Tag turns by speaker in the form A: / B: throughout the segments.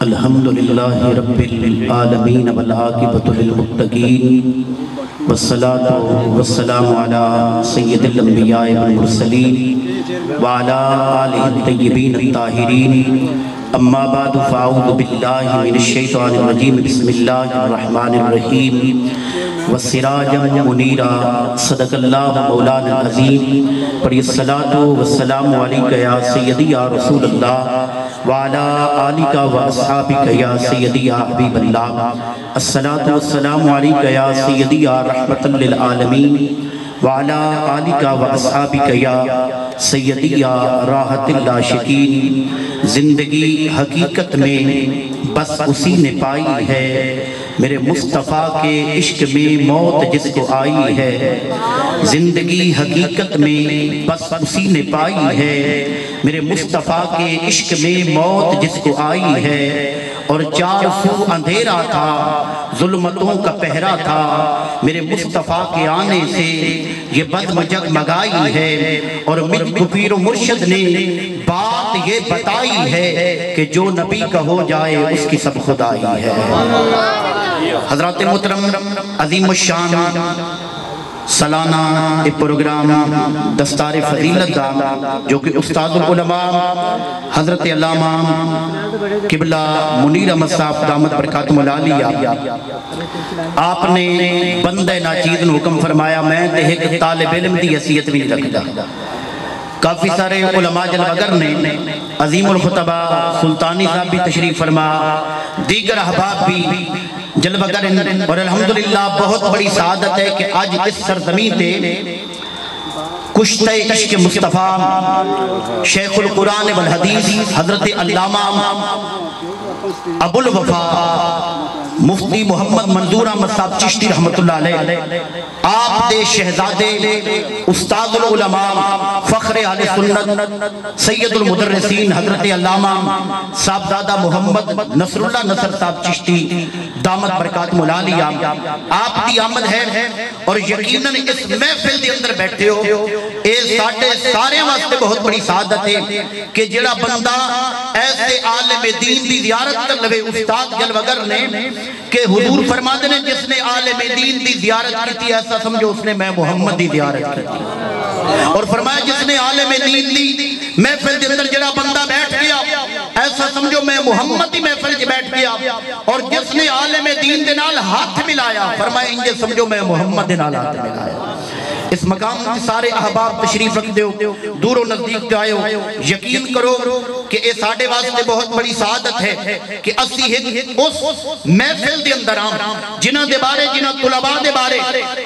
A: الحمدللہ رب العالمین والعاقبۃ للمتقین والصلاة والسلام علی سید الانبیاء والمرسلین وعلی آلہ الطیبین الطاہرین اما بعد فاعوذ باللہ من الشیطان الرجیم بسم اللہ الرحمن الرحیم وسراجا منیرا صدق اللہ مولانا العظیم پڑھی الصلاة والسلام علیکہ یا سیدی یا رسول اللہ وعلا آلکہ و اصحابکہ یا سیدی یا حبیب اللہ الصلاة والسلام علیکہ یا سیدی یا رحمت للعالمین وعلا آلکہ و اصحابکہ یا سیدی یا راحت اللہ شکین زندگی حقیقت میں بس اسی نے پائی ہے میرے مصطفیٰ کے عشق میں موت جس کو آئی ہے زندگی حقیقت میں بس اسی نے پائی ہے میرے مصطفیٰ کے عشق میں موت جس کو آئی ہے اور چار سو اندھیرا تھا ظلمتوں کا پہرا تھا میرے مصطفیٰ کے آنے سے یہ بدم جگمگائی ہے اور مجھ پیر و مرشد نے بات یہ بتائی ہے کہ جو نبی کا ہو جائے اس کی سب خدائی ہے حضرات محترم عظیم الشان سالانہ پروگرام دستار فضیلت دا جو کہ استاد العلماء حضرت علامہ قبلہ منیر احمد صاحب دامت برکاتہ العالیہ آپ نے بندہ ناچیز نے حکم فرمایا میں تے ایک طالب علم دی حیثیت بھی رکھتا کافی سارے علماء جلوگر نے عظیم الخطبہ سلطانی صاحب بھی تشریف فرما دیگر احباب بھی جلوگر اور الحمدللہ بہت بڑی سعادت ہے کہ آج اس سرزمین تے کشتہ عشق مصطفیٰ شیخ القرآن والحدیث حضرت علامہ ابو الوفا مفتی محمد منظور احمد صاحب چشتی رحمت اللہ علیہ آپ دے شہزادے استاد العلماء فخر اہل سنت سید المدرسین حضرت علامہ صاحبزادہ محمد نصر اللہ نصر صاحب چشتی دامت برکات العالیہ آپ دی آمد ہے اور یقیناً اس محفل دے اندر بیٹھے ہو اے سارے واسطے بہت بڑی سعادت ہے کہ جڑا بندہ ایسے عالم دین دی زیارت کر لوے استاد جلوگر نے کہ حضور فرماتے ہیں جس نے عالم دین دی زیارت کی تھی ایسا سمجھو اس نے میں محمد دی زیارت کی تھی اور فرمایا جس نے عالم دین دی محفل دے اندر جڑا بندہ بیٹھ گیا ایسا سمجھو میں محمد دی محفل دے بیٹھ گیا اور جس نے عالم دین دے نال ہاتھ ملایا فرمایا انجھے سمجھو میں محمد دے نال ہاتھ ملایا اس مقام کے سارے احباب تشریف رکھ دیو دور و نزدیک تے آئے ہو یقین کرو کہ اے ساڑھے واسطے بہت بڑی سعادت ہے کہ اسی اس محفل دے اندر آم جنہ دے بارے جنہ طلباء دے بارے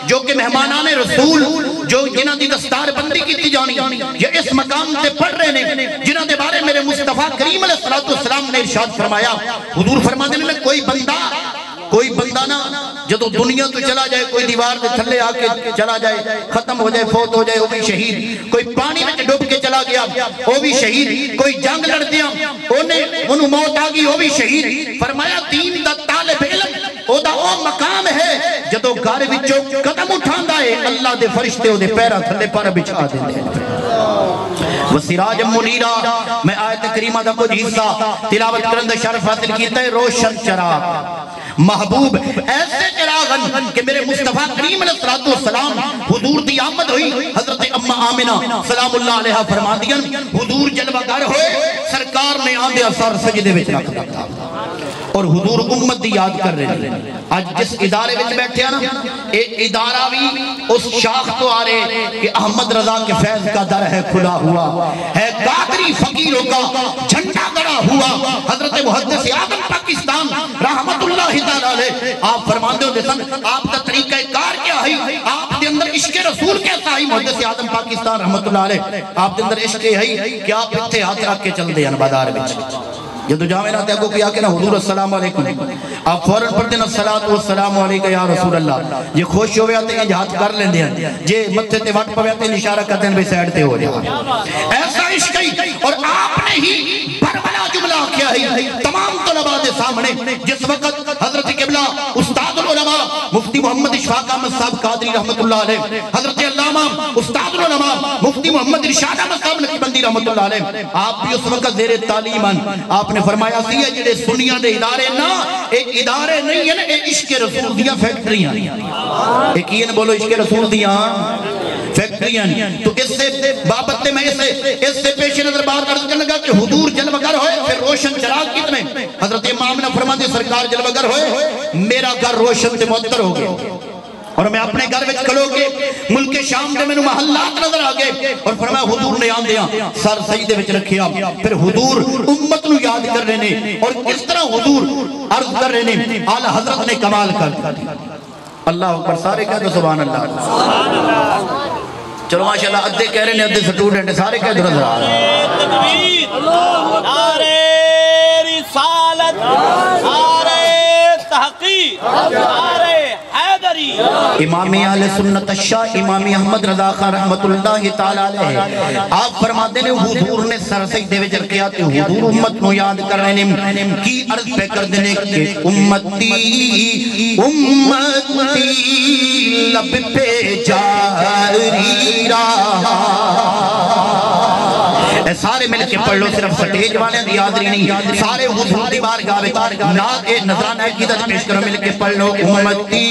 A: جو کہ مہمانان رسول جو جنہ دی دستار بندی کی تی جانی یہ اس مقام سے پڑھ رہے ہیں جنہ دے بارے میرے مصطفیٰ کریم علیہ السلام نے ارشاد فرمایا حضور فرما دینے لگ کوئی بندہ نہ جدو دنیا تو چلا جائے کوئی دیوار دے تھلے آکے چلا جائے ختم ہو جائے فوت ہو جائے وہ بھی شہید کوئی پانی میں ڈوب کے چلا گیا وہ بھی شہید کوئی جنگ لڑ دیا انہوں موت آگی وہ بھی شہید فرمایا دین دا طالب علم او دا او مقام ہے جدو گھر وچوں قدم اٹھاندا ہے اللہ دے فرشتے او دے پیرا تھلے پر بچھا دیندے وسراج منیرا میں آیت کریمہ دا کچھ حصہ تلاوت کرند شرف حاصل کیتا ہے روشن چراغ محبوب ایسے چراغن کہ میرے مصطفیٰ کریم علیہ السلام حضور دی آمد ہوئی حضرت اما آمنہ سلام اللہ علیہ فرما دیا حضور جلوہ گر ہوئے سرکار نے آندے اثار سجدے وچ رکھ دیتا اور حضور امت دی یاد کر رہے ہیں آج جس ادارے وچ بیٹھے ہیں نا ایک ادارہ بھی اس شاخ تو آ رہے کہ احمد رضا کے فیض کا در ہے کھلا ہوا ہے قادری فقیروں کا جھنڈا گڑا ہوا حضرت محدث آدم پاکستان رحمت اللہ تعالیٰ علیہ آپ فرماندے ہو دیسن آپ کا طریقہ کار کیا ہے آپ دے اندر عشق رسول کیسا ہے محدث آدم پاکستان رحمت اللہ علیہ آپ دے اندر عشق ہے کہ آپ اتھے ہاتھ رکھ کے چل دے ہیں بازار میں جدو جامعہ نہ تیاگو کیا کہ نا حضور السلام علیکم آپ فوراں پڑھتے نا الصلاة والسلام علیکہ یا رسول اللہ یہ خوش ہوئے آتے ہیں جہاد کر لیندے ہیں یہ متھے تے وٹ پوے آتے ہیں اشارہ کرتے ہیں بے سیڈ تے ہو جائے ایسا عشق ہی اور آپ نے ہی بربلا جملہ کیا ہے تمام طلباء آباد کے سامنے جس وقت حضرت قبلہ استاد العلماء مفتی محمد اشفاق احمد صاحب قادری رحمت اللہ علیہ، حضرت علامہ استاد العلماء مفتی محمد ارشاد احمد صاحب نقشبندی رحمت اللہ علیہ، آپ بھی اس وقت زیر تعلیم ہیں. آپ نے فرمایا سی ہے جڑے سنیاں دے ادارے نا ایک ادارے نہیں ہیں، ایک عشق رسول دیاں فیکٹریاں. ایک یہ بولو عشق رسول دیاں فیکٹریاں. تو اس سے بابت میں اس سے پیش نظر بات عرض کرنے لگا کہ حضور جلوگر ہوئے پھر روشن چراغ کتنے. حضرت امام نے فرما دیا سرکار جلوگر ہوئے میرا گھر روشن سے معطر ہو گئے اور میں اپنے گھر وچ کھلو کے ملک شام دے میں محلات نظر آگئے اور فرمایا حضور نے آن دیا سر سجدے وچ رکھیا. پھر حضور امت نو یاد کر رہے نے اور کس طرح حضور عرض کر رہے نے اعلی حضرت نے کمال کر دیا. اللہ اکبر سارے کہہ دو سبحان اللہ. چلو ماشاءاللہ ادھے کہہ رہے ہیں ادھے سٹوڈنٹ سارے کہہ دو نظر آ رہے ہیں.
B: نعرہ رسالت، نعرہ تحقیق، نعرہ حیدری.
A: امام اہل سنت الشاہ امام احمد رضا خان رحمت اللہ تعالیٰ علیہ آپ فرماتے ہیں حضور نے سر سجدے وچ رکھیا تے حضور امت نو یاد کر رہے ہیں کی عرض پہ کر دینے کہ امتی امتی لب پہ جاری رہا. سارے مل کے پڑھ لو صرف سٹیج والے دی یادری نہیں سارے حضور دی بارگاہ میں نعت نذرانہ عقیدت پیش کرو مل کے پڑھ لو امتی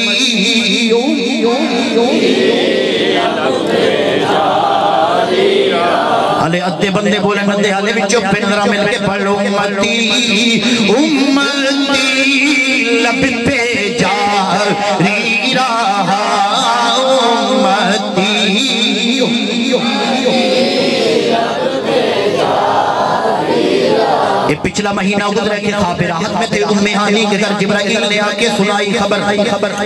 A: حالے ادھے بندے بولے ندے حالے بھی چپ پہ نظرہ مل کے پڑھ لو امتی امتی لب پہ جاری رہا امتی. یہ پچھلا مہینہ گزرے کے خواب راحت میں تھے ام ہانی کے گھر جبرائیل نے آکے سنائی خبر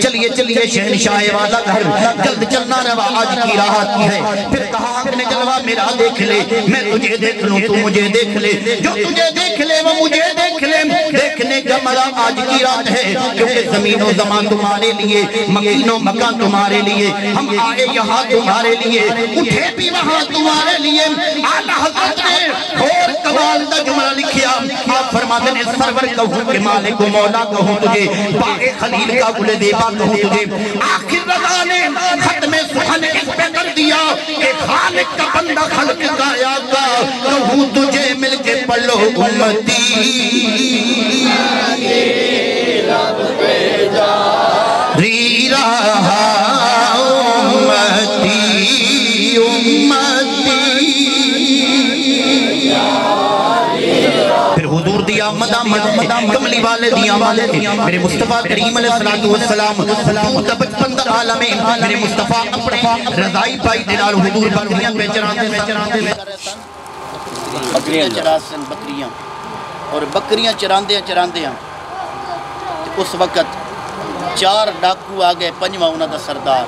A: چلیے چلیے شہنشاہ والا گھر جلد چلنا روا آج کی راحت کی ہے. پھر کہا حق نے جلوہ میرا دیکھ لے میں تجھے دیکھ لوں تو مجھے دیکھ لے جو تجھے دیکھ لے وہ مجھے دیکھ لے دیکھنے کا مزہ آج کی رات ہے کیونکہ زمین و زمان تمہارے لیے مکین و مکان تمہارے لیے ہم آئے یہاں تمہارے لیے اٹھے بھی وہاں تمہارے لیے. اعلیٰ حضرت نے اور کمال دا جملہ لکھیا آپ فرماتے ہیں سرور کہوں کہ مالک و مولا کہوں تجھے باغ خلیل کا گل دیبا کہوں تجھے. آخر رضا نے ختم سخن اس پہ کر دیا کہ خالق کا بندہ خلق کا آقا کہوں تجھے مل کے پڑھ لو امتی ری رہا امتی امتی. پھر حضور دیا مدامت کملی والے دیا والے میرے مصطفیٰ کریم علیہ السلام تو بچپن دا عالم میرے مصطفیٰ اپنے رضائی پائی دلال حضور بکریاں پہ چراندے بکریاں چراسن بکریاں اور بکریاں چراندے ہیں. اس وقت 4 ڈاکو آگئے پنجواں انہاں دا سردار.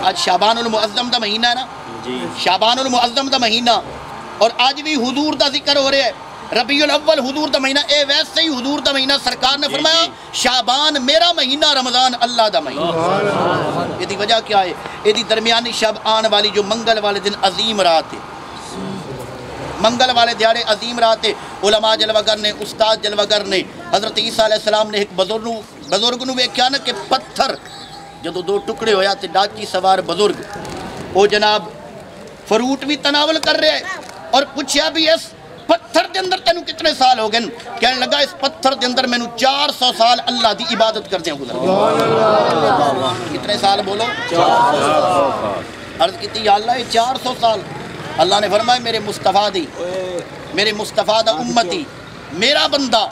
A: آج شعبان المعظم دا مہینہ ہے نا شعبان المعظم دا مہینہ اور آج بھی حضور دا ذکر ہو رہے ہے. ربیع الاول حضور دا مہینہ ویسے ہی حضور دا مہینہ سرکار نے فرمایا شعبان میرا مہینہ رمضان اللہ دا مہینہ. یہ دی وجہ کیا ہے یہ دی درمیانی شب آن والی جو منگل والے دن عظیم رات ہے منگل والے دیارے عظیم رات ہے. علماء جلوگر نے استاد جلوگر نے حضرت عیسیٰ علیہ السلام نے ایک بزرگ نو ویکھیا نا کہ پتھر جدو 2 ٹکڑے ہویا تے ڈاکی سوار بزرگ وہ جناب فروٹ بھی تناول کر رہے ہیں اور پوچھیا بھی اس پتھر دے اندر تینوں کتنے سال ہو گئے کہنے لگا اس پتھر دے اندر میں نے 400 سال اللہ دی عبادت کر دیا گزر کتنے سال بولو 400 عرض کیتی یا اللہ یہ 400 سال. اللہ نے فرمایا میرے مصطفیٰ دا امتی میرا بندہ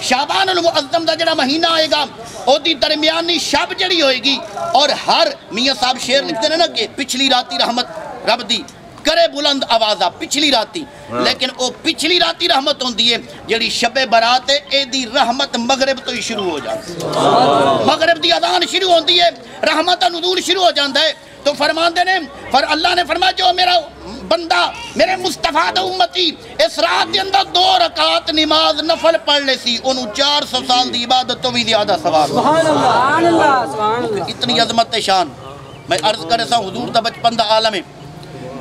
A: شعبان المعظم دا جڑا مہینہ آئے گا او دی درمیانی شب جڑی ہوئے گی اور ہر میاں صاحب شعر لکھتے ہیں نا کہ پچھلی راتی رحمت رب دی کرے بلند آوازہ پچھلی راتی لیکن او پچھلی راتی رحمت ہوندی ہے جڑی شب برات ہے اے دی رحمت مغرب تو ہی شروع ہو جاتی مغرب دی اذان شروع ہوندی ہے رحمت نزول شروع ہو جاندہ ہے. تو فرمان دینے اللہ نے فرمایا جو میرا بندہ میرے مصطفیٰ دا امتی اس رات دے اندر 2 رکعت نماز نفل پڑھ لے سی انہوں 400 سال دی عبادت تو بھی زیادہ ثواب. سبحان اللہ اتنی عظمت شان. میں عرض کرے سا حضور دا بچپن دا عالم ہے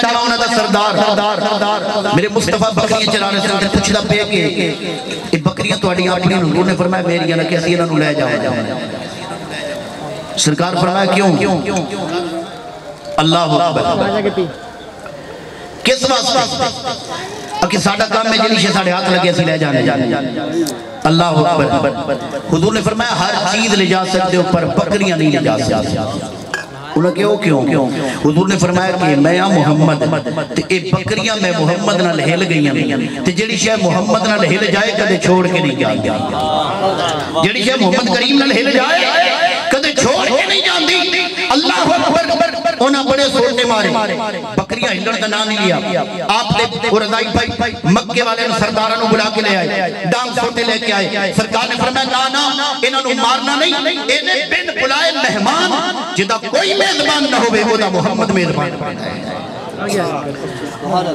A: چلا انہوں دا سردار میرے مصطفیٰ بکریاں چلانے سے اندر پوچھتا پہ کہ یہ بکریاں تو اڑیاں اپنی حضور نے فرمایا میری نہ کسی انہوں لے جاؤ. سرکار فرمایا کیوں؟ اللہ اکبر. کس واسطے؟ کہ ساڑھا کام میں جنیشے ساڑھے ہاتھ لگے سے لے جانے. اللہ اکبر. حضور نے فرمایا ہر چیز لے جا سکتے ہو پر بکریاں نہیں لے جا سکتے. انہوں نے کیوں؟ حضور نے فرمایا کہ میں محمد تے اے بکریاں میں محمد نہ لہل گئیاں تے جڑی شے محمد نہ لہل جائے کدے چھوڑ کے نہیں جاندی. جڑی شے محمد کریم نہ لہل جائے کدے چھوڑ کے نہیں جاندی. اللہ اکبر. انہاں بڑے سوٹے مارے بکریاں ہلن کا نام نہیں لیا. آپ نے رضائی بھائی مکے والے سرداروں بلا کے لے آئے ڈانگ سوٹے لے کے آئے. سرکار نے فرمایا نا انہوں نے مارنا نہیں انہیں بن بلائے مہمان جدا کوئی میزبان نہ ہوئے وہ دا محمد میزبان ہے.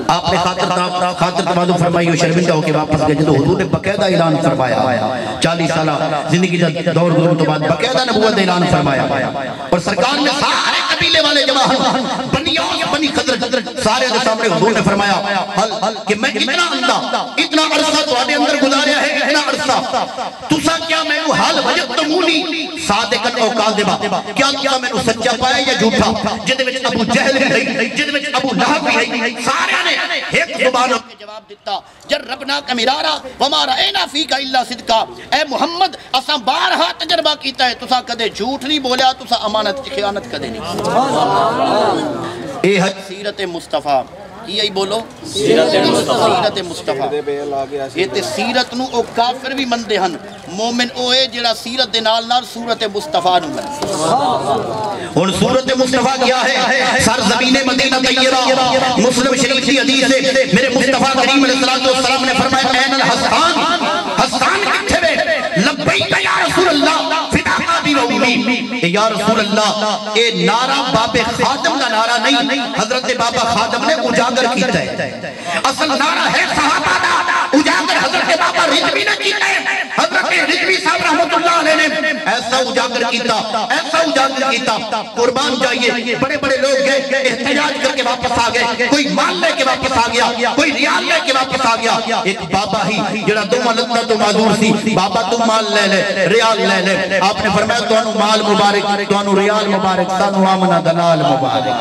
A: آپ نے خاطر تمادو فرمائی و شرمندہ ہو کے واپس گئے جدو حضور نے بقیدہ اعلان فرمایا 40 سالہ زندگی کا دور گزروں تو بعد بقیدہ نبوت اعلان فرمایا اور سرکار نے سارے قبیلے والے جماعت بنی قدر سارے دے سامنے حضور نے فرمایا کہ میں اتنا عرصہ تو آنے اندر گزاریا ہے اتنا عرصہ تُسا کیا میں نو حال وجدتمونی صادقاً او کاذبا کیا میں نو سچا پایا یا جھوٹا جدے وچ ابو جہل بھی ہے جدے وچ ابو لہب بھی ہے سارے نے ایک زبانوں کے جواب دیتا جربنا کا مرارا وما رأینا فیکا اللہ صدقا. اے محمد اساں بارہا تجربہ کیتا ہے تُسا کدے جھوٹ نہیں بولیا تُسا امانت کی خیانت کدے نہیں. اے سیرت مصطفیٰ یہی بولو سیرت مصطفیٰ. یہ تے سیرت نو او کافر بھی مندے ہن مومن او ہے جڑا سیرت دے نال نال صورت مصطفیٰ نو مندے. اور صورت مصطفیٰ کیا ہے؟ سرزمین مدینہ طیبہ مسلم شریف کی حدیث ہے میرے مصطفیٰ کریم علیہ السلام نے فرمایا این الحسان حسان کتھے وے لبیک یا رسول اللہ فداء بھی رومی. یا رسول اللہ اے نعرہ باب خادم کا نعرہ نہیں حضرت بابا خادم نے اجاگر کیتا ہے. اصل نعرہ ہے صحابہ دا اجاگر حضرت بابا رضوی نے کیتا ہے. حضرت رضوی صاحب رحمت اللہ علیہ نے ایسا اجاگر کیتا قربان جائیے. بڑے بڑے لوگ گئے احتجاج کر کے واپس آ گئے کوئی مال لے کے واپس آ گیا کوئی ریال لے کے واپس آ گیا. ایک بابا ہی جڑا دو ملتہ تو معذور سی بابا تو مال لے لے ریال لے لے. آپ نے فرمایا تو انو مال مبارک تو انو ریال مبارک سانو آمنہ دلال مبارک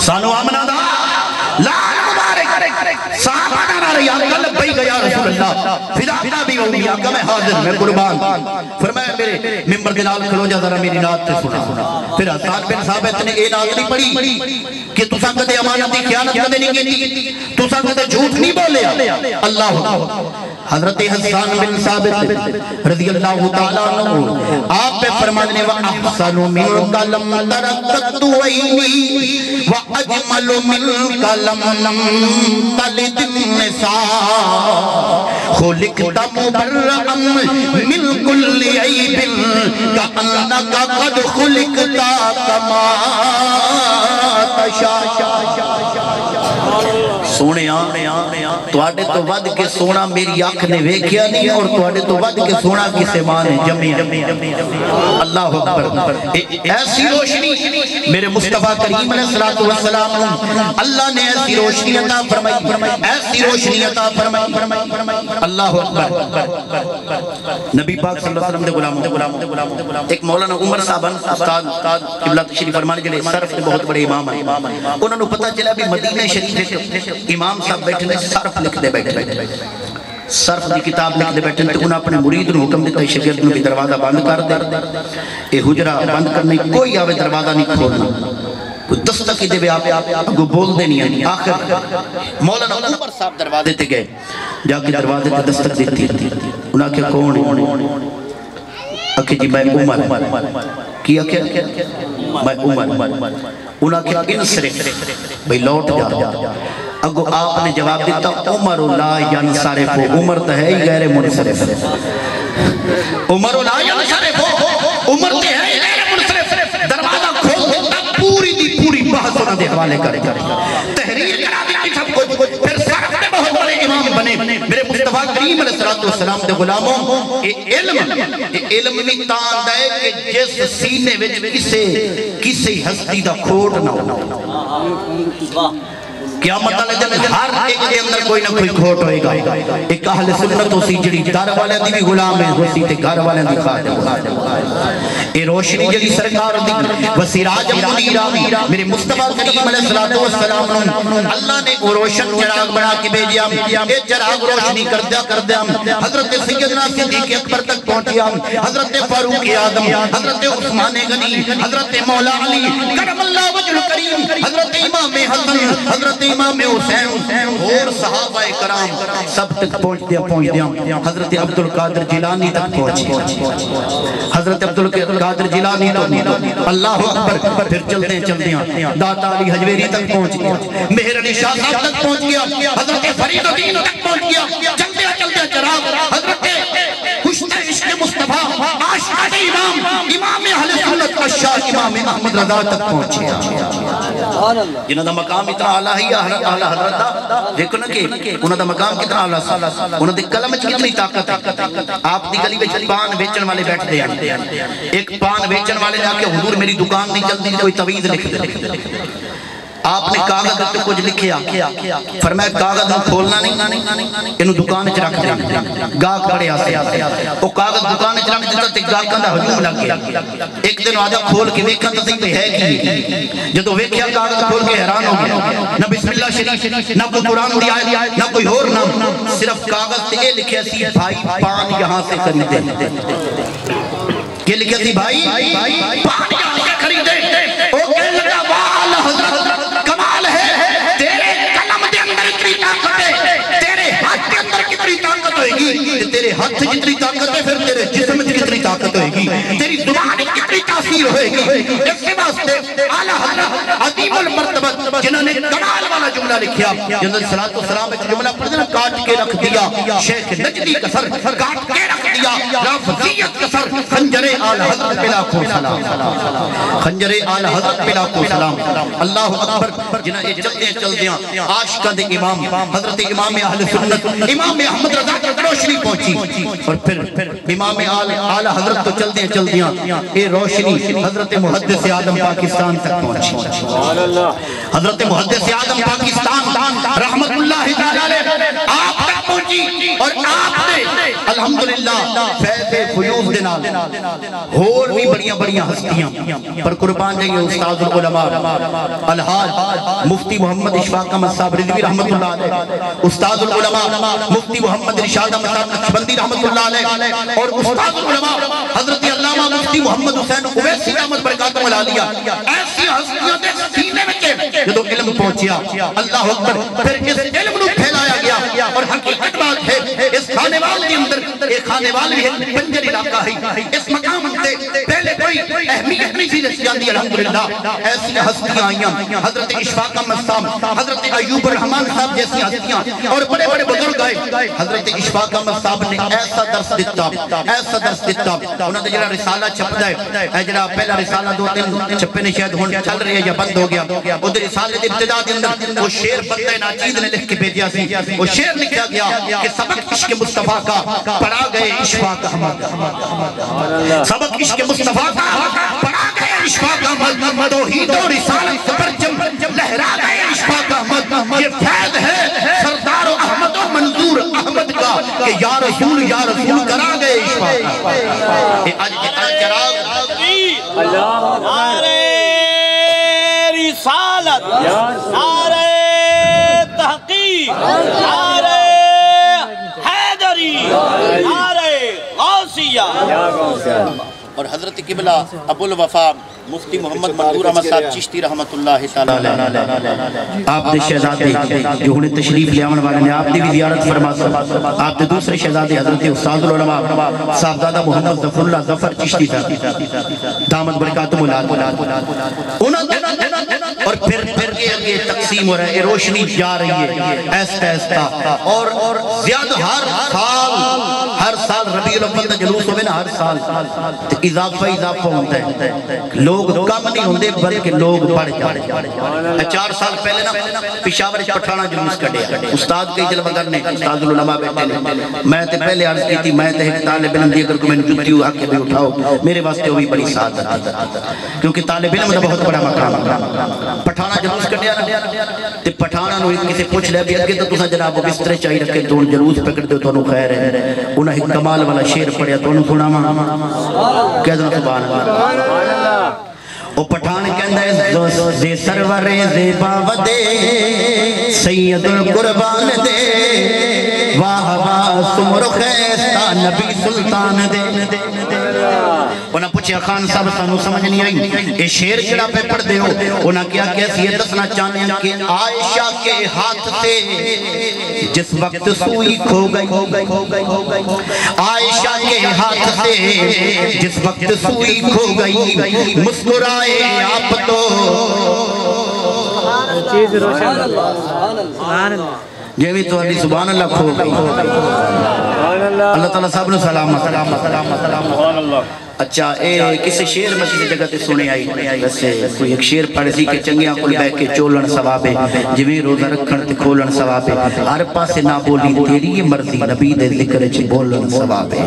A: سانو آمنہ دلال مبارک صحابہ نارا رہی آقا لبئی گیا رسول اللہ فدا بھی ہوئی آقا میں حاضر میں قربان. فرمایا میرے ممبر کے نال کھلو جا ذرا میری نات تے سنا. پھر حسان بن ثابت نے اے نات نہیں پڑھی کہ تُسا کدے امانت دی خیانت کدے نہیں کیتی تُسا کدے جھوٹ نہیں بولیا. اللہ حضرت حسان بن ثابت رضی اللہ تعالیٰ عنہ آپ پہ فرمانے وَأَحْسَنُ مِنْكَ لَمْ تَرَكَّتُ عَيْنِي وَأَجْمَلُ مِنْكَ لَمْ تَلِدِ النِّسَاء خُلِقْتَ مُبَرَّأً مِنْ كُلِّ عَيْبٍ كَأَنَّكَ قَدْ خُلِقْتَ كَمَا تَشَاءُ. سونے توڑے تو ود کے سونا میری آنکھ نے ویکھیا نہیں اور توڑے تو ود کے سونا کسے ماں نے جمی. اللہ اکبر. ایسی روشنی میرے مصطفیٰ کریم علیہ السلام اللہ نے ایسی روشنی عطا فرمائی ایسی روشنی عطا فرمائی. اللہ اکبر. نبی پاک صلی اللہ علیہ وسلم دے غلام ایک مولانا عمر صاحب استاد قبلہ تشریف فرمانے کے لئے صرف کے بہت بڑے امام ہیں. انہوں نے پتہ چلا بھی مدینہ شریف امام صاحب بیٹھنے صرف لکھ دے بیٹھنے صرف دی کتاب لکھ دے بیٹھنے تو انہوں اپنے مرید نے حکم دیتا ہے شریعت نے بھی دروازہ بند کر دے اے حجرہ بند کرنے کوئی آوے دروازہ نہیں کھولنا کوئی دستکی دے آپ کو بول دے نہیں ہے. آخر مولانا عمر صاحب دروازے تے گئے جا کے دروازے تے دستک دیتی انہوں نے کہا کون ہے اکھے جی میں عمر کیا میں عمر انہوں نے کہا انصرف بھئی لوٹ جا. اگو آپ نے جواب دیتا عمر لا ینصرف عمر تو ہے ہی غیر منصرف. عمر لا ینصرف عمر تو ہے ہی غیر منصرف. دروازہ کھول دیتا پوری دی پوری بحث انہوں نے حوالے کرے تحریر کرا دیتی سب کچھ. پھر سخت بہت بڑے امام بنے میرے مصطفیٰ مصطفیٰ کریم علیہ السلام دے غلاموں علم بھی تاند ہے کہ جس سینے وچ کسی ہستی دا کھوٹ نہ ہو قیامت والے دن ہر ایک کے اندر کوئی نہ کوئی کھوٹ ہوئے گا ایک اہل سنت ہو سی جڑی در والے دی بھی غلام ہے ہو سی تے گھر والے دی خادم اے روشنی جڑی سرکار دی وسیراج منیرہ میرے مصطفیٰ کریم علیہ السلام اللہ نے وہ روشن چراغ بنا کے بھیجیا اے چراغ روشنی کر دیا حضرت سیدنا صدیق اکبر تک پہنچیا حضرت فاروق اعظم حضرت عثمان غنی حضرت مولا علی کرم اللہ وجہ کریم حضرت امام حسن حضرت امام حسین اور صحابہ کرام سب تک پہنچ دیا حضرت عبدالقادر جیلانی تک پہنچ حضرت عبدالقادر جیلانی تک اللہ اکبر پھر چلتے ہیں داتا علی حجویری تک پہنچ گیا مہر علی شاہ صاحب تک پہنچ گیا حضرت فرید الدین تک پہنچ گیا چلتے چراغ حضرت خوشت عشق مصطفیٰ عاشق امام اہل سنت الشاہ امام احمد رضا تک پہنچیا جنہ دا مقام اتنا اعلیٰ ہی اعلیٰ حضرت دا دیکھو نا کہ انہوں دا مقام کتنا اعلیٰ انہوں دے قلم کتنی طاقت ہے آپ دی گلی وچ پان بیچن والے بیٹھ دے ایک پان بیچن والے نے آکے حضور میری دکان نہیں چلتی کوئی توید لکھ دے آپ نے کاغذ تو کچھ لکھیا فرمایا کاغذ ہم کھولنا نہیں انہوں دکان چ رکھ دیا گاہ کھڑے آتے وہ کاغذ دکان چ رکھ دیتا تے گاہ کندہ ہجوم لگ گیا ایک دن آجا کھول کے ویکھا تو صحیح پہ ہے کی جدو ویکھیا کاغذ کھول کے حیران ہو گیا نہ بسم اللہ شریف نہ کوئی قرآن دی آیت نہ کوئی اور نام صرف کاغذ تے لکھیا سی بھائی پان یہاں سے خریدے یہ لکھیا سی بھائی پان یہاں سے خریدے وہ کہنے لگا واہ حضرت کمال ہے تیرے قلم دے اندر اتنی طاقت ہے تیرے ہاتھ کے اندر کتنی طاقت ہوئے گی تیرے ہاتھ سے جتنی طاقت ہے پھر تیرے جسم سے کتنی طاقت ہوئے گی تیری زبان کتنی تاثیر ہوئے گی اس کے واسطے اعلیٰ حضرت عظیم المرتبہ جنہوں نے کمال والا جملہ لکھیا جنہوں نے صلاۃ والسلام ایک جملہ پڑھنا کاٹ کے رکھ دیا شیخ نجدی کا سر کاٹ کے رکھ دیا رافضیت کا سر خنجر اعلیٰ حضرت پہ لاکھوں سلام خنجر اعلیٰ حضرت پہ لاکھوں سلام اللہ اکبر جنہیں چلتے ہیں عاشقہ دے امام حضرت امام اہل سنت امام احمد رضا کی روشنی پہنچی اور پھر امام اعلیٰ حضرت تو چلتے ہیں اے روشنی حضرت محدث آدم پاکستان تک پہنچی حضرت محدث آدم پاکستان رحمت اللہ تعالی آپ تک پہنچی اور آپ نے الحمدللہ فیض فیوز دنال اور بھی بڑیاں ہستیاں پر قربان جائیں استاذ العلماء الحاج مفتی محمد اشفاق احمد صاحب رضوی رحمت اللہ علیہ استاذ العلماء مفتی محمد رشاد احمد صاحب نقشبندی رحمت اللہ علیہ اور استاذ العلماء حضرت علامہ مفتی محمد حسین اویسی احمد برکاتہ علیہ ایسی ہستیاں دے سینے میں جدو علم پہنچیا اللہ اکبر پھر اس علم نو پھیلایا گیا اور حقیقت بات ہے اس خانے وال کے اندر ایک خانے وال بھی ہے بنجر علاقہ ہے اس مقام سے پہلے کوئی اہمیت نہیں تھی رسی جاندی الحمدللہ ایسی ہستیاں آئیاں حضرت اشفاق احمد صاحب حضرت ایوب الرحمن صاحب جیسی ہستیاں اور بڑے بڑے بزرگ آئے حضرت اشفاق احمد صاحب نے ایسا درس دیتا انہوں نے جڑا رسالہ چھپ جائے جڑا پہلا رسالہ 2-3 چھپے نے شاید ہون چل رہی ہے یا بند ہو گیا ادھر رسالے دی ابتدا کے اندر وہ شعر بندہ ناچیز نے لکھ کے بھیجا سی وہ شعر لکھا گیا کہ سبق عشق مصطفیٰ کا پڑھا گئے اشفاق احمد سبق عشق مصطفیٰ کا پڑھا گئے اشفاق احمد توحید و رسالت پر جب لہرا گئے اشفاق احمد یہ فیض ہے سردار احمد و منظور احمد کا کہ یا رسول کرا گئے اشفاق
B: نعرہ رسالت نعرہ تحقیق نعرہ حیدری نعرہ غوثیہ اور حضرت قبلہ ابو الوفا مفتی محمد منظور احمد صاحب چشتی رحمت اللہ تعالی
A: آپ دے شہزادے جو انہیں تشریف لے آمن والے نے آپ نے بھی زیارت فرما سا آپ دے دوسرے شہزادے حضرت استاذ العلماء صاحبزادہ محمد ظفر اللہ ظفر چشتی صاحب دامت برکاتم اللہ اور پھر یہ تقسیم ہو رہا ہے روشنی جا رہی ہے ایستا اور زیادہ ہر سال ربیع الاول دا جلوس ہوئے نا ہر سال تو اضافہ ہوتا ہے لوگ کم نہیں ہوندے بلکہ لوگ بڑھ جاتے ہیں 4 سال پہلے نا پشاور پٹھانا جلوس کٹے استاد کئی جلوگر نے استاد العلماء بیٹھے نے میں تے پہلے عرض کی تھی میں تے ایک طالب علم دی اگر کو میں نے جتی ہوں آکے بھی اٹھاؤ میرے واسطے ہوئی بڑی سعادت کیونکہ طالب علم دا بہت بڑا مقام پٹھانا جلوس کٹے تے پٹھانا نو کسی پوچھ لے بھی اگے تو تساں جناب بسترے چاہی رکھے تو جلوس پکڑ دے تو انہوں خیر ہے انہاں ایک کمال والا شعر پڑھیا تو انہوں سنا ماں کہہ دوں سبحان اللہ او پٹھان کہندہ ہے زی سرور زیبا ودے سید القربان دے واہ واہ سمر خیستہ نبی سلطان دے انہاں پوچھے خان صاحب سانو سمجھ نہیں آئی اے شیر جڑا پہ پڑھ دے ہو انہاں کیا کہتی ہے دسنا چاہنے ہیں کہ عائشہ کے ہاتھ سے جس وقت سوئی کھو گئی عائشہ کے ہاتھ سے جس وقت سوئی کھو گئی مسکرائے آپ تو جیوی تو علی سبحان اللہ کھو گئی اللہ تعالیٰ صاحب نے سلام اچھا کسی شیر میں کسی جگہ تے سنے آئی ویسے کوئی ایک شیر پڑھ سی کہ چنگیاں کل بے کے چولن ثوابے جویں روزہ رکھن تے کھولن ثوابے ہر پاسے نہ بولی تیری یہ مرضی نبی دے ذکر چ بولن ثوابے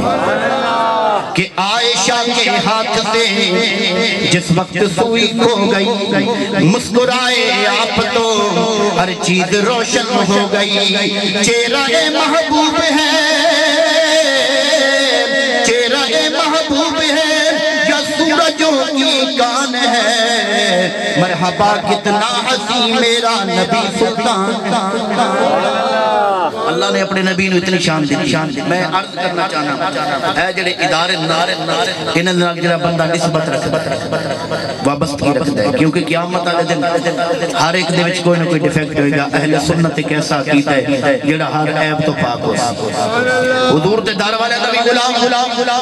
A: کہ عائشہ کے ہاتھ سے جس وقت سوئی کھو گئی مسکرائے آپ تو ہر چیز روشن ہو گئی چہرہ محبوب ہے چہرہ محبوب ہے یا سورجوں کی کان ہے مرحبا کتنا حسین میرا نبی سلطان اللہ نے اپنے نبی نے اتنی شان دی میں عرض کرنا چاہنا ہے جڑے ادارے انہاں نال جڑا بندہ نسبت رکھ وابستگی رکھدا ہے کیونکہ قیامت والے دن ہر ایک دے وچ کوئی نہ کوئی ڈیفیکٹ ہوئے گا اہل سنت ایک ایسا عقیدہ ہے جڑا ہر عیب تو پاک ہو حضور دے دار والے نبی غلام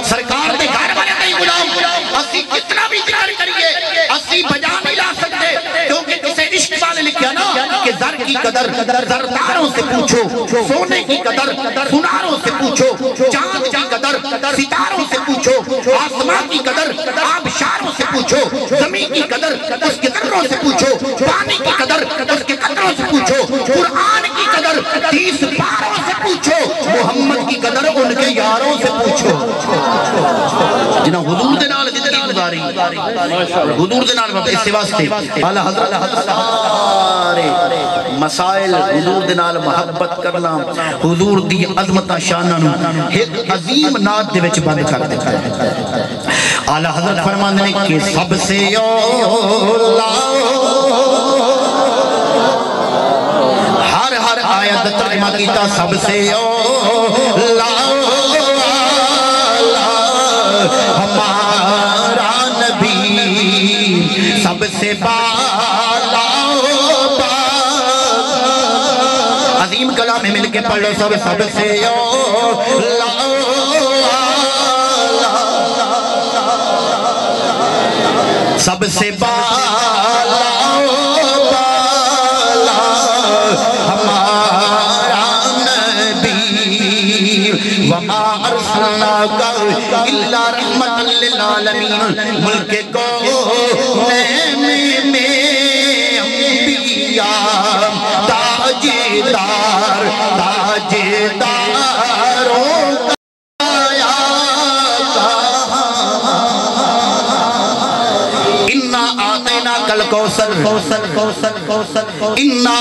A: سرکار دے گھر والے نبی غلام اسی کتنا بھی ذکر کریے اسی بجا نہیں لا سکتے کیونکہ کسے عشق والے لکھیا نا کہ زر کی قدر زرداروں سے پوچھو سونے کی قدر سناروں سے پوچھو چاند کی قدر ستاروں سے پوچھو آسمان کی قدر آبشاروں سے پوچھو زمین کی قدر اس کے ذروں سے پوچھو پانی کی قدر اس کے قطروں سے پوچھو قرآن کی قدر 30 پاروں سے پوچھو محمد کی قدر ان کے یاروں سے پوچھو جنہاں حضور دے نال زندگی گزاری حضور دے نال اس واسطے اعلی حضرت سارے مسائل حضور دے نال محبت کرنا حضور دی عظمتہ شانہ نو ایک عظیم نات دے وچ بند کر دیتا ہے اعلی حضرت فرماندے نے کہ سب سے اولا ہر آیت ترجمہ کیتا سب سے اولا ہمارا نبی سب سے بالا عظیم کلام میں مل کے پڑھ لو سب سے اولا سب سے بالا ہمارا نبی وما ارسلناک الا رحمت للعالمین ملک کونین میں انبیاء تاجداروں کل کوثر انا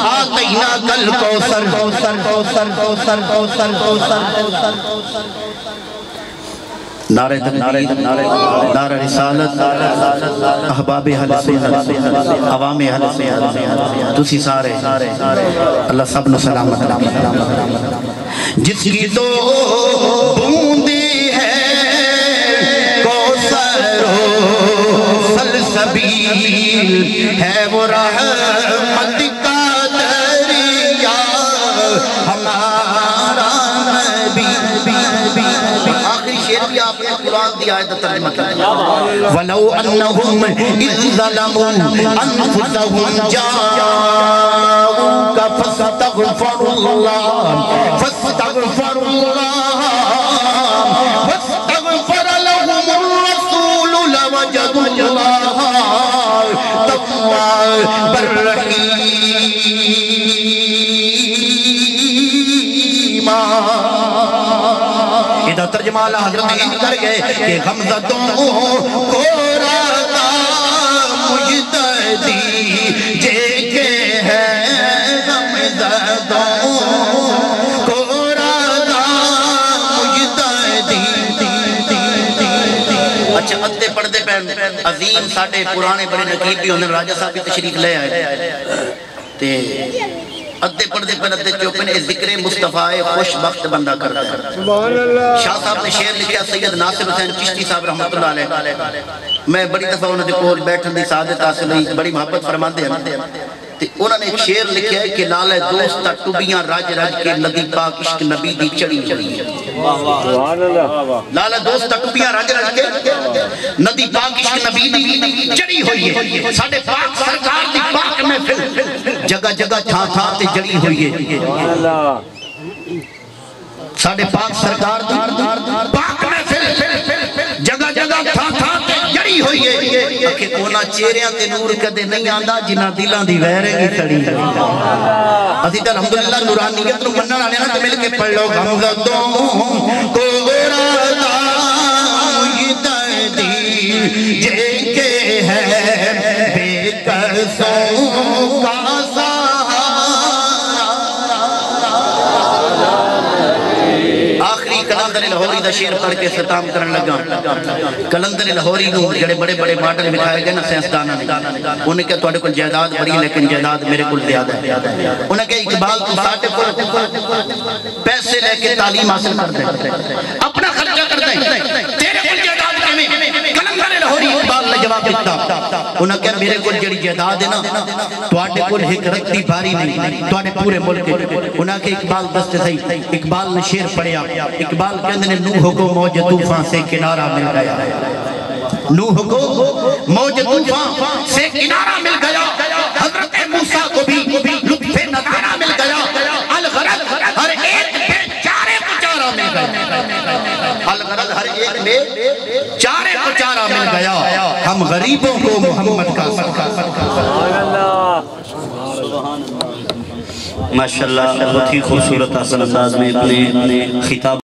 A: آتینا کل کوثر نعرہ تکبیر نعرہ رسالت احباب اہل سنت عوام اہل سنت تسی سارے اللہ سب نے سلامت جس کی دو بوندی ہے کوثر سلسبیل ہے وہ رحمت کا دریا ہمارا نبی آخری شیر بھی آپ نے قرآن دی آیت ترجمہ کیا وَلَوْ أَنَّهُمْ إِذْ ظَلَمُوا أَنفُسَهُمْ جَاءُوكَ فَاسْتَغْفَرُوا اللَّهَ یہ ترجمہ اللہ حضرت ان کر گئے کہ غمزتوں کو راتا مجتہدی جے کے ہے غمزتوں کو راتا مجتہدی اچھا ادھے پڑھتے پہن عظیم ساڑھے پرانے بڑے نقیب بھی ہونے راجہ صاحب بھی تشریف لے آئے تے ادھے پڑھتے پہن ادھے چوپن ذکر مصطفیٰ خوش بخت بندہ کرتا ہے شاہ صاحب نے شعر لکھا سید ناصر حسین چشتی صاحب رحمت اللہ علیہ میں بڑی دفعہ انہوں نے کول بیٹھن دی سعادت حاصل ہوئی بڑی محبت فرماندے ہیں انہوں نے ایک شعر لکھا ہے کہ لالے دوستہ ٹوبیاں راج راج کے ندی پاک عشق نبی دی چڑی چڑی ہے لالے دوستہ ٹوبیاں راج راج کے ندی پاک عشق نبی دی چڑی ہوئی ہے ساڑھے پاک سرکار دی پاک میں پھر جگہ جگہ تھا تھا تے جڑی ہوئی ہے ساڑھے پاک سرکار دی پاک میں پھر جگہ جگہ تھا تھا تے جڑی ہوئی ہے کہ اونا چہریاں تے نور کدے نہیں آندہ جنہ دلان دی ویرے گی تڑی عزیز الحمدللہ نورانیت نو منن والے نا تے مل کے پڑھ لو غمزتوں کو راتا مجتہدی جے کے ہے بے قصوں کا سہارا آخری کلندر لاہوری دا شعر پڑھ کے ختم کرن لگا کلندر لاہوری نو جڑے بڑے بڑے ماڈل بکھائے گئے نا سائنسداناں نے انہیں کہا تواڈے کول جائیداد بڑی لیکن جائیداد میرے کول زیادہ ہے انہیں کہا اقبال تو ساڈے کول پیسے لے کے تعلیم حاصل کر دے اپنا خرچہ کر دے تیرے کول جائیداد کیویں کلندر لاہوری اقبال نے جواب دیتا انہیں کہا میرے کول جڑی جائیداد ہے نا تواڈے کول ایک رتی بھاری نہیں تواڈے پورے ملک انہیں کہا اقبال دستے صحیح اقبال نے شعر پڑھیا اقبال کے اندر نوح کو موج طوفان سے کنارہ مل گیا نوح کو موج طوفان سے کنارہ مل گیا حضرت موسیٰ کو بھی لطف نظارہ مل گیا الغرض ہر ایک میں چارے کو چارہ مل گیا الغرض ہر ایک میں چارے کو چارہ مل گیا ہم غریبوں کو محمد کا
C: ماشاءاللہ بہت ہی خوبصورت انداز میں اپنے خطاب